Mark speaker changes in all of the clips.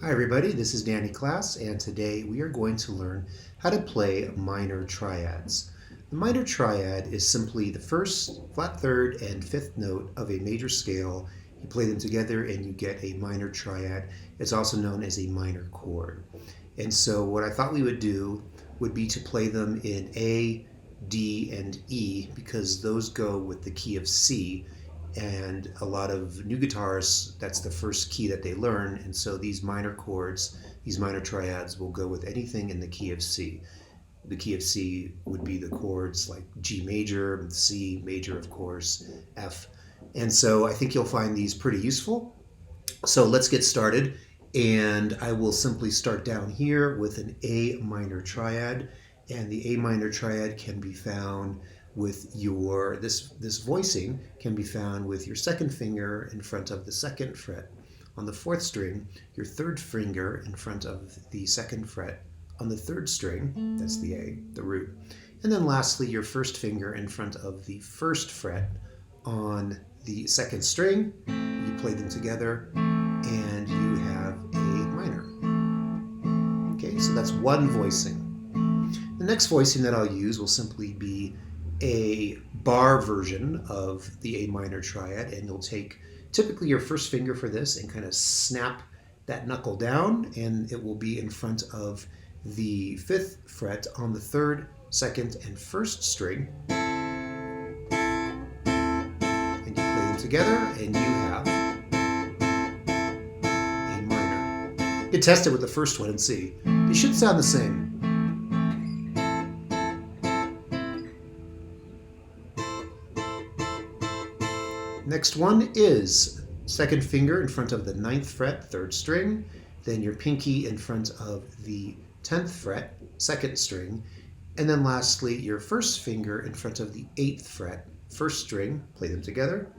Speaker 1: Hi everybody, this is Danny Class, and today we are going to learn how to play minor triads. The minor triad is simply the first, flat third, and fifth note of a major scale. You play them together and you get a minor triad. It's also known as a minor chord. And so what I thought we would do would be to play them in A, D, and E because those go with the key of C. And a lot of new guitarists, that's the first key that they learn, and so these minor chords, these minor triads will go with anything in the key of C. The key of C would be the chords like G major, C major of course, F. And so I think you'll find these pretty useful. So let's get started, and I will simply start down here with an A minor triad, and the A minor triad can be found with your, this voicing can be found with your second finger in front of the second fret on the fourth string, your third finger in front of the second fret on the third string, that's the A, the root, and then lastly your first finger in front of the first fret on the second string. You play them together and you have a minor. Okay, so that's one voicing. The next voicing that I'll use will simply be a bar version of the A minor triad, and you'll take typically your first finger for this and kind of snap that knuckle down, and it will be in front of the fifth fret on the third, second, and first string. And you play them together and you have a minor. You can test it with the first one and see. They should sound the same. Next one is second finger in front of the 9th fret, third string, then your pinky in front of the 10th fret, second string, and then lastly your first finger in front of the 8th fret, first string. Play them together.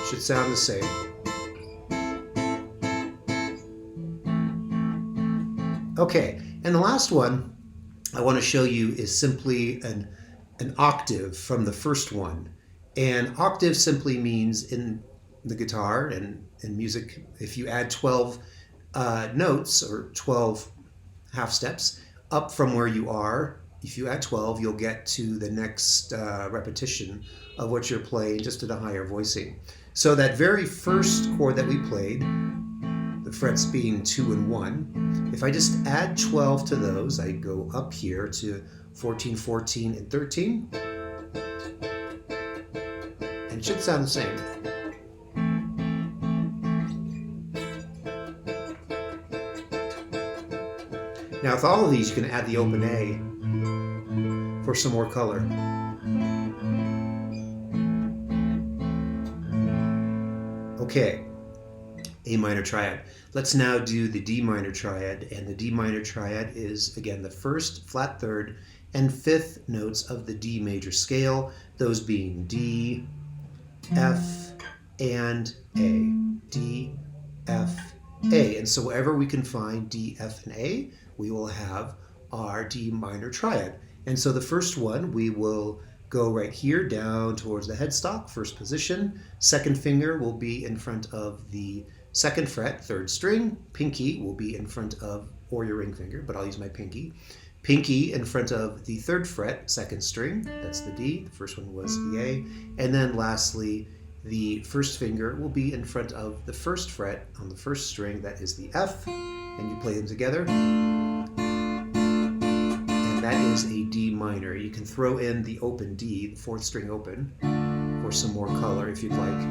Speaker 1: Should sound the same. Okay, and the last one I want to show you is simply an octave from the first one. And octave simply means in the guitar and in music, if you add 12 notes or 12 half steps up from where you are, if you add 12, you'll get to the next repetition of what you're playing, just at a higher voicing. So that very first chord that we played, the frets being 2 and 1, if I just add 12 to those, I go up here to 14, 14, and 13, and it should sound the same. Now with all of these, you can add the open A for some more color. Okay, A minor triad. Let's now do the D minor triad, and the D minor triad is, again, the first, flat third, and fifth notes of the D major scale, those being D, F, and A. D, F, A. And so wherever we can find D, F, and A, we will have our D minor triad. And so the first one, we will go right here down towards the headstock, first position. Second finger will be in front of the second fret, third string. Pinky will be in front of, or your ring finger, but I'll use my pinky. Pinky in front of the third fret, second string, that's the D, the first one was the A. And then lastly, the first finger will be in front of the first fret on the first string, that is the F, and you play them together. And that is a D minor. You can throw in the open D, the fourth string open, for some more color if you'd like,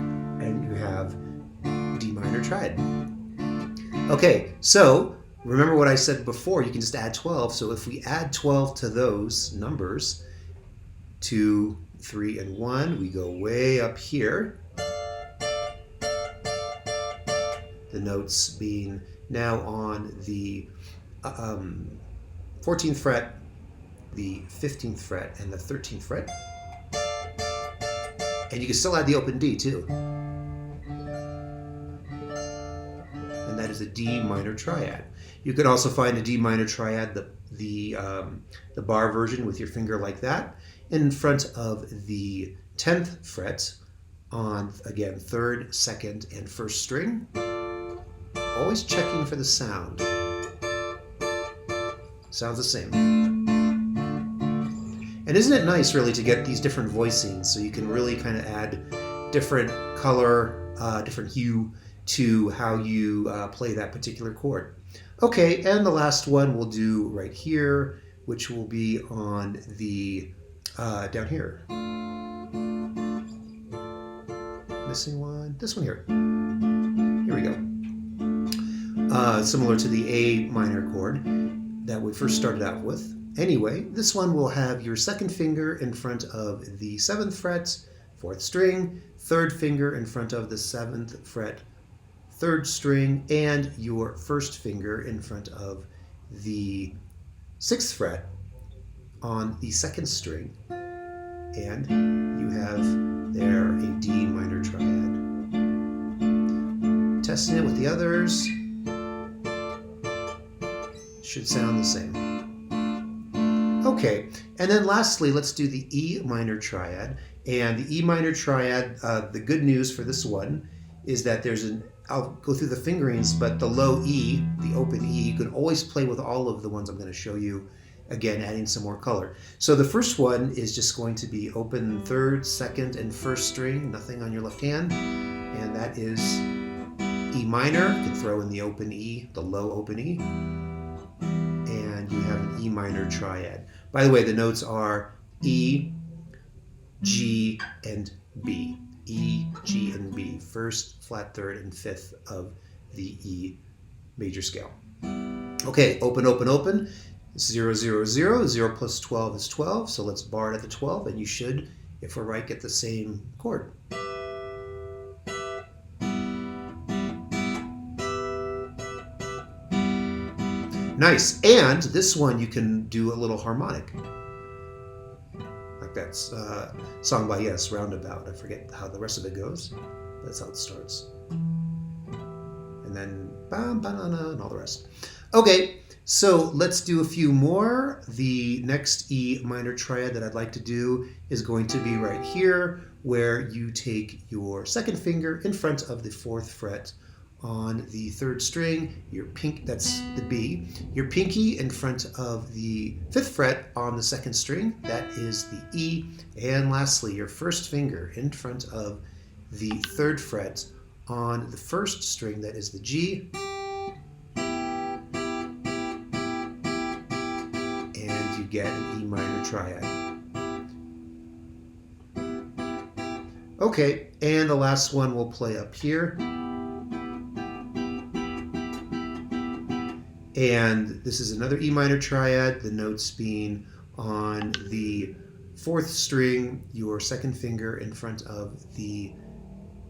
Speaker 1: and you have D minor triad. Okay, so remember what I said before, you can just add 12. So if we add 12 to those numbers, 2, 3, and 1, we go way up here. The notes being now on the 14th fret, the 15th fret, and the 13th fret. And you can still add the open D too. And that is a D minor triad. You can also find a D minor triad, the bar version with your finger like that, in front of the 10th fret on, again, third, second, and first string. Always checking for the sound. Sounds the same. And isn't it nice, really, to get these different voicings so you can really kind of add different color, different hue to how you play that particular chord. Okay, and the last one we'll do right here, which will be on the, down here. Missing one, this one here. Here we go. Similar to the A minor chord that we first started out with. Anyway, this one will have your second finger in front of the 7th fret, 4th string, third finger in front of the 7th fret, 3rd string, and your first finger in front of the 6th fret on the 2nd string. And you have there a D minor triad. Testing it with the others. Should sound the same. Okay, and then lastly, let's do the E minor triad. And the E minor triad, the good news for this one is that I'll go through the fingerings, but the low E, the open E, you can always play with all of the ones I'm going to show you, again, adding some more color. So the first one is just going to be open 3rd, 2nd, and 1st string, nothing on your left hand, and that is E minor. You can throw in the open E, the low open E, and you have an E minor triad. By the way, the notes are E, G, and B. E, G, and B. 1st, flat 3rd, and 5th of the E major scale. Okay, open, open, open. 0, 0, 0. 0 plus 12 is 12. So let's bar it at the 12, and you should, if we're right, get the same chord. Nice. And this one you can do a little harmonic. Like that's song by Yes, Roundabout. I forget how the rest of it goes. That's how it starts. And then bam, banana, and all the rest. Okay, so let's do a few more. The next E minor triad that I'd like to do is going to be right here, where you take your second finger in front of the 4th fret on the 3rd string, that's the B, your pinky in front of the 5th fret on the 2nd string, that is the E, and lastly, your first finger in front of the 3rd fret on the 1st string, that is the G, and you get an E minor triad. Okay, and the last one we'll play up here. And this is another E minor triad, the notes being on the 4th string, your second finger in front of the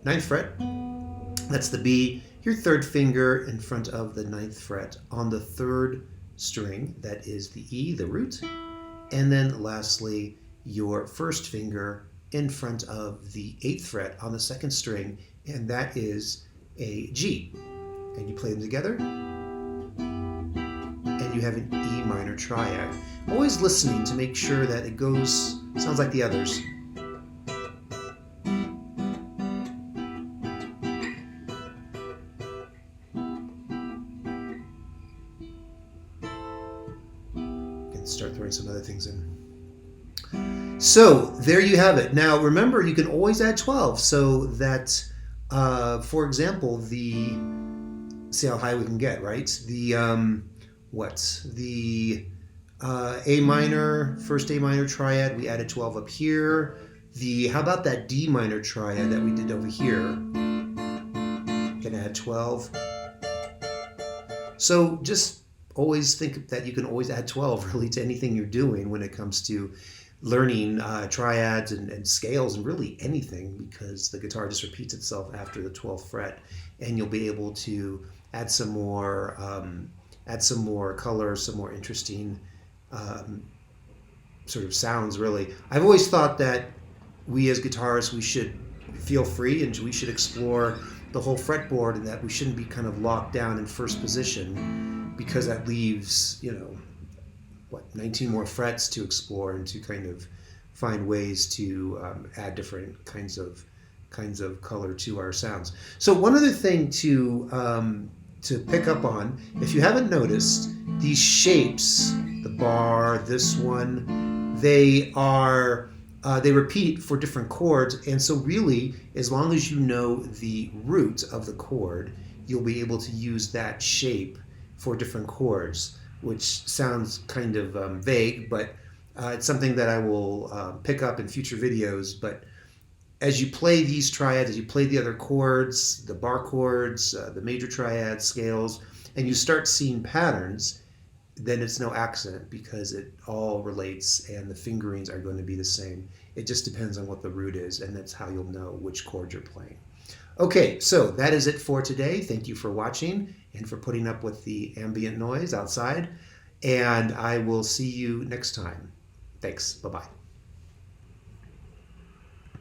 Speaker 1: 9th fret, that's the B, your 3rd finger in front of the 9th fret on the 3rd string, that is the E, the root, and then lastly, your first finger in front of the 8th fret on the 2nd string, and that is a G. And you play them together, and you have an E minor triad. Always listening to make sure that it sounds like the others. Can start throwing some other things in. So there you have it. Now remember, you can always add 12, so that, for example, see how high we can get, right? The A minor, first A minor triad, we added 12 up here. How about that D minor triad that we did over here? Can add 12. So just always think that you can always add 12 really to anything you're doing when it comes to learning triads and scales and really anything, because the guitar just repeats itself after the 12th fret, and you'll be able to add some more color, some more interesting sort of sounds, really. I've always thought that we as guitarists, we should feel free and we should explore the whole fretboard, and that we shouldn't be kind of locked down in first position, because that leaves, 19 more frets to explore and to kind of find ways to add different kinds of kinds of color to our sounds. So one other thing to pick up on, if you haven't noticed, these shapes, the bar, this one, they repeat for different chords, and so really, as long as you know the root of the chord, you'll be able to use that shape for different chords, which sounds kind of vague, but it's something that I will pick up in future videos. But as you play these triads, as you play the other chords, the bar chords, the major triad scales, and you start seeing patterns, then it's no accident because it all relates and the fingerings are going to be the same. It just depends on what the root is, and that's how you'll know which chord you're playing. Okay, so that is it for today. Thank you for watching and for putting up with the ambient noise outside, and I will see you next time. Thanks. Bye-bye.